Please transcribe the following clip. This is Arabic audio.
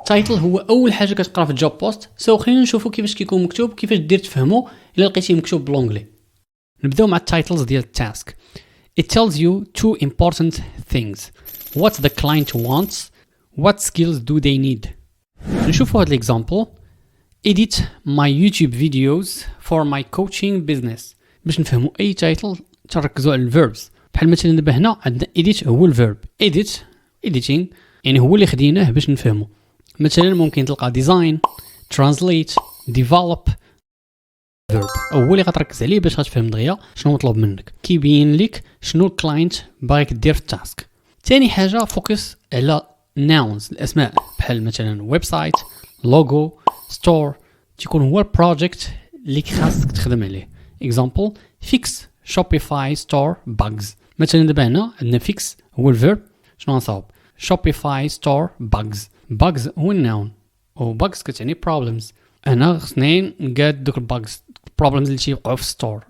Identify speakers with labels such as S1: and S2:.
S1: تايتل هو اول حاجه كتقرا في الجوب بوست. خلينا نشوفوا كيفاش كيكون مكتوب، كيفاش دير تفهموا الا لقيتيه مكتوب بالانجلي. نبداو مع التايتلز ديال التاسك. It tells you two important things. What the client wants. What skills do they need. نشوفوا هاد الاكزامبل. Edit my YouTube videos for my coaching business. باش نفهموا اي تايتل تركزوا على الفيربس. بحال مثلا دابا هنا عندنا edit هو الفيرب. editing يعني هو اللي خديناه باش نفهموا. مثلا ممكن تلقى design, translate, develop verb هو اللي غتركز عليه باش غتفهم دغيا شنو مطلوب منك. كيبين لك شنو الكلاينت باغيك دير في التاسك. ثاني حاجه فوكس على nouns الاسماء بحال مثلا ويب سايت, لوغو, ستور. تيكون هو البروجيكت اللي خاصك تخدم عليه. example fix Shopify store bugs. مثلا دابا هنا عندنا fix هو الفيرب. شنو غنصاوب Shopify store bugs هو الناون و bugs كتعني problems. انا خصني نقاد دوك الباجز problems اللي تيوقعوا في ستور